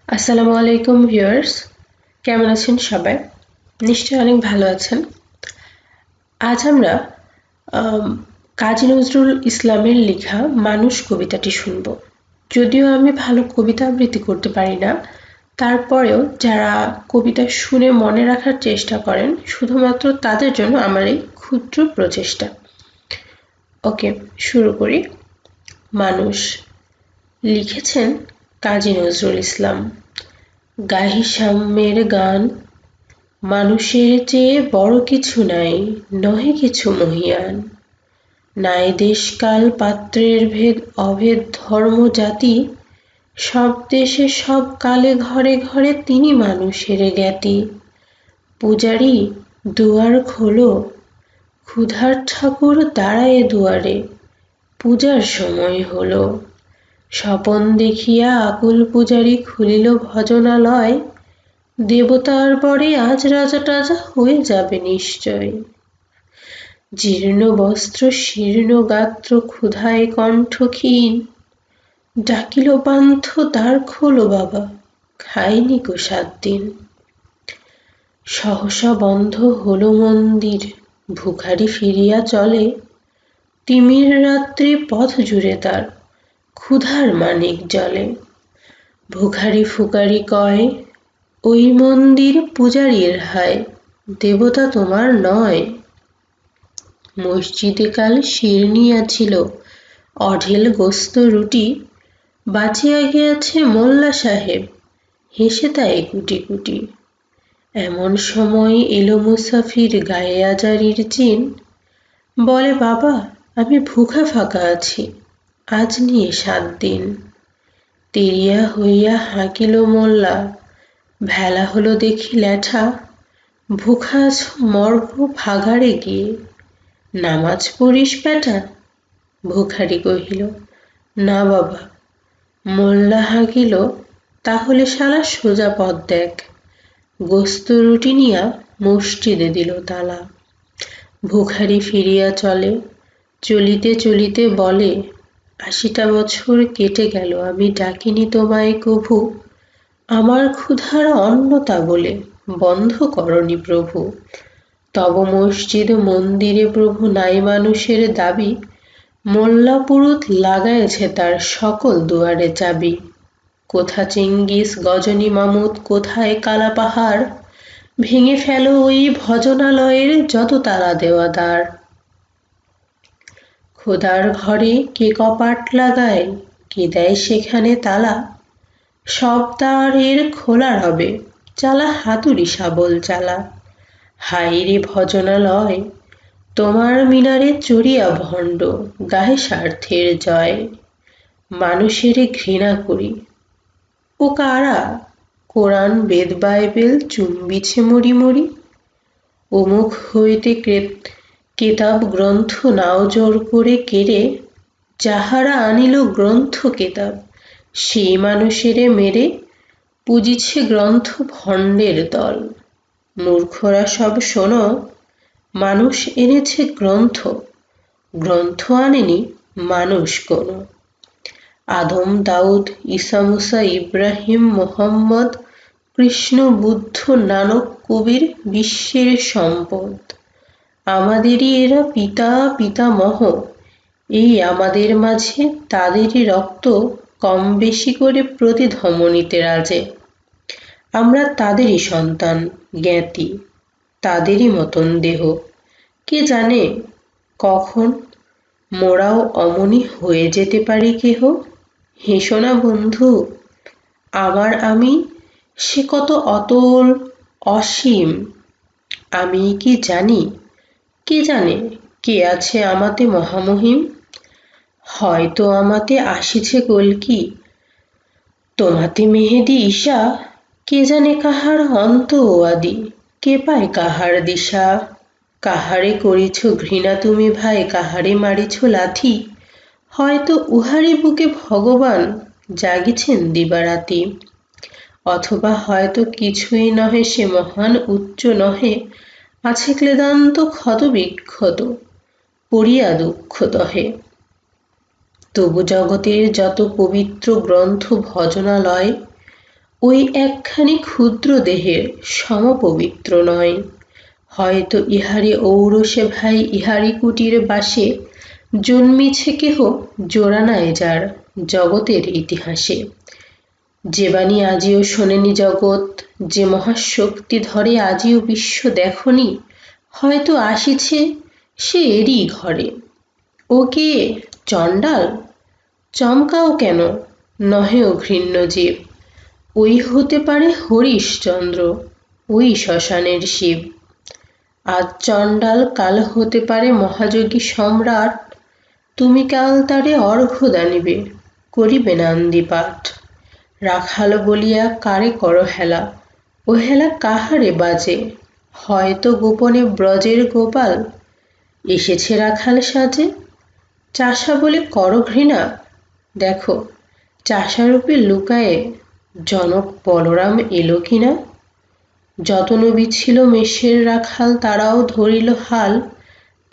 আসসালামু আলাইকুম ভিউয়ার্স, কেমন আছেন সবাই? নিশ্চয়ই অনেক ভালো আছেন। আজ আমরা কাজী নজরুল ইসলামের লেখা মানুষ কবিতাটি শুনব। যদিও আমি ভালো কবিতা আবৃত্তি করতে পারি না, তারপরেও যারা কবিতা শুনে মনে রাখার চেষ্টা করেন শুধুমাত্র তাদের জন্য আমার এই ক্ষুদ্র প্রচেষ্টা। ওকে, শুরু করি। মানুষ লিখেছেন কাজী নজরুল ইসলাম। গাহি সাম্যের গান, মানুষের চেয়ে বড় কিছু নাই, নহে কিছু মহিয়ান। নাই দেশকাল পাত্রের ভেদ অভেদ ধর্ম জাতি, সব দেশে সব কালে ঘরে ঘরে তিনি মানুষের জ্ঞাতি। পূজারি দুয়ার খোলো, ক্ষুধার ঠাকুর দাঁড়ায়ে দুয়ারে, পূজার সময় হলো। স্বপন দেখিয়া আকুল পূজারি খুলিল ভজনালয়, দেবতার বরে আজ রাজা টাজা হয়ে যাবে নিশ্চয়। জীর্ণ বস্ত্র শীর্ণ গাত্র ক্ষুধায় কণ্ঠ ক্ষীণ, ডাকিল পান্থ দ্বার খোলো বাবা, খাইনি কো 7 দিন। সহসা বন্ধ হলো মন্দির, ভিখারি ফিরিয়া চলে, তিমির রাত্রি পথ জুড়ে তার ক্ষুধার মানিক জ্বলে। ভিখারি ফুকারি কয়, ওই মন্দির পূজারীর হায়, দেবতা তোমার নয়। মসজিদে কাল শিরনিয়া ছিল, অঢেল গোস্ত রুটি, বাঁচিয়া গিয়াছে মোল্লা সাহেব, হেসে তাই কুটি কুটি। এমন সময় এলো মুসাফির গায়ে আজারির চিন, বলে বাবা আমি ভুখা ফাঁকা আছি, আজ নিয়ে 7 দিন। তেরিয়া হইয়া হাঁকিল মোল্লা, ভেলা হলো দেখি ল্যাঠা, ভুখা আছো মর্গ ভাগাড়ে গিয়ে, নামাজ পড়িস বেটা। ভিখারি কহিল, না বাবা। মোল্লা হাঁকিল, তাহলে শালা সোজা পথ দেখ। গোস্ত রুটি নিয়া মসজিদে দিল তালা। ভিখারি ফিরিয়া চলে, চলিতে চলিতে বলে, 80টা বছর কেটে গেল আমি ডাকিনি তোমায় কভু, আমার ক্ষুধার অন্নতা বলে বন্ধ করনি প্রভু। তব মসজিদ মন্দিরে প্রভু নাই মানুষের দাবি, মোল্লা পুরুত লাগাইছে তার সকল দুয়ারে চাবি। কোথা চেঙ্গিস গজনী মামুদ, কোথায় কালা পাহাড়, ভেঙে ফেলো ওই ভজনালয়ের যত তালা দেওয়া দ্বার। খোদার ঘরে কে কপাট লাগায়, কে দেয় সেখানে তালা, সব দ্বারের খোলা রবে, চালা হাতুড়ি শাবল চালা। হায় রে ভজনালয়, তোমার মিনারে চড়িয়া ভণ্ড, গাহে স্বার্থের জয়। মানুষের ঘৃণা করি, ও কারা, কোরআন বেদ বাইবেল চুম্বিছে মরি মরি। অমুক হইতে কেতাব গ্রন্থ নাও জোর করে কেড়ে, যাহারা আনিল গ্রন্থ কেতাব সেই মানুষেরে মেরে, পুজিছে গ্রন্থ ভণ্ডের দল। মূর্খরা সব শোনো, মানুষ এনেছে গ্রন্থ, গ্রন্থ আনেনি মানুষ কোনো। আদম দাউদ ঈসা মুসা ইব্রাহিম মোহাম্মদ কৃষ্ণ বুদ্ধ নানক কবির বিশ্বের সম্পদ, আমাদেরই এরা পিতা পিতামহ। এই আমাদের মাঝে তাদেরই রক্ত কম বেশি করে প্রতি ধমনীতে রাজে। আমরা তাদেরই সন্তান জ্ঞাতি, তাদেরই মতন দেহ। কে জানে কখন মোরাও অমনি হয়ে যেতে পারি কেহ। হেসো না বন্ধু, আমার আমি সে কত অতল অসীম। আমি কি জানি, কে জানে কে আছে আমাতে মহামহিম। হয়তো আমাতে আসিছে কল্কি, তোমাতে মেহেদি ঈশা, কে জানে কাহার অন্ত ও আদি, কে পায় কাহার দিশা। কাহারে করিছ ঘৃণা তুমি ভাই, কাহারে মারিছ লাথি, হয়তো উহারই বুকে ভগবান জাগিছেন দিবারাতি। অথবা হয়তো কিছুই নহে সে মহান উচ্চ নহে, আছে ক্লেদান্ত ক্ষত বিক্ষত, পড়িয়া দুঃখ দহে। তবু জগতের যত পবিত্র গ্রন্থ ভজনালয়, ওই একখানি ক্ষুদ্র দেহের সমপবিত্র নয়, হয়তো ইহারি ঔরসে ভাই ইহারি কুটির বাসে জন্মিছে কেহ জোড়া নাই যার জগতের ইতিহাসে। যে বাণী আজিও শোনেনি জগৎ, যে মহাশক্তি ধরে আজিও বিশ্ব দেখনি, হয়তো আসিছে সে এরই ঘরে। ও কে চণ্ডাল? চমকাও কেন, নহে ও ঘৃণ্য জীব, ওই হতে পারে হরিশচন্দ্র, ওই শ্মশানের শিব। আজ চণ্ডাল কাল হতে পারে মহাযোগী সম্রাট, তুমি কাল তারে অর্ঘ্য দানিবে, করিবে নান্দি পাঠ। রাখাল বলিয়া কারে করো হেলা, ও হেলা কাহারে বাজে, হয়তো গোপনে ব্রজের গোপাল এসেছে রাখাল সাজে। চাষা বলে করো ঘৃণা, দেখো চাষারূপে লুকায়ে জনক বলরাম এলো কিনা। যত নবী ছিল মেষের রাখাল তারাও ধরিল হাল,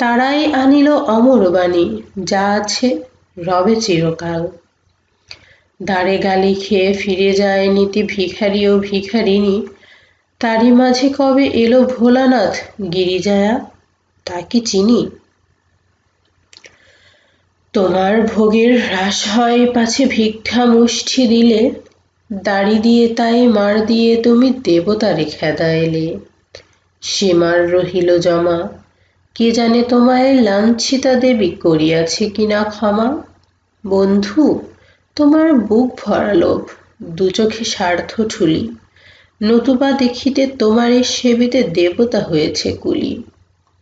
তারাই আনিল অমর বাণী, যা আছে রবে চিরকাল। দ্বারে গালি খেয়ে ফিরে যায় নীতি ভিখারি ও ভিখারিনী, তারই মাঝে কবে এলো ভোলানাথ গিরিজায়া, তা কি চিনি। তোমার ভোগের হ্রাস হয় পাছে ভিক্ষা মুষ্টি দিলে, দাড়ি দিয়ে তাই মার দিয়ে তুমি দেবতারে খেদাইলে। সে মার রহিল জমা, কে জানে তোমায় লাঞ্ছিতা দেবী করিয়াছে কিনা ক্ষমা। বন্ধু তোমার বুক ভরা লোভ, দু চোখে স্বার্থ ঠুলি, নতুবা দেখিতে তোমারে সেবিতে দেবতা হয়েছে কুলি।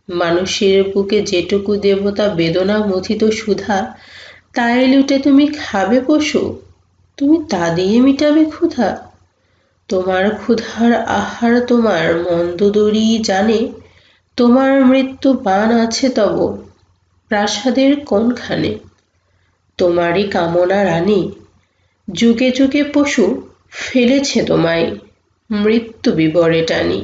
মানুষের বুকে যেটুকু দেবতা বেদনা মথিত সুধা, তাই লুটে তুমি খাবে পশু, তুমি তা দিয়ে মিটাবে ক্ষুধা। তোমার ক্ষুধার আহার তোমার মন্দোদরী জানে, তোমার মৃত্যু বাণ আছে তব প্রাসাদের কোনখানে। তোমারই কামনা রানী, যুগে যুগে পশু ফেলেছে তোমায় মৃত্যু বিবরে টানি।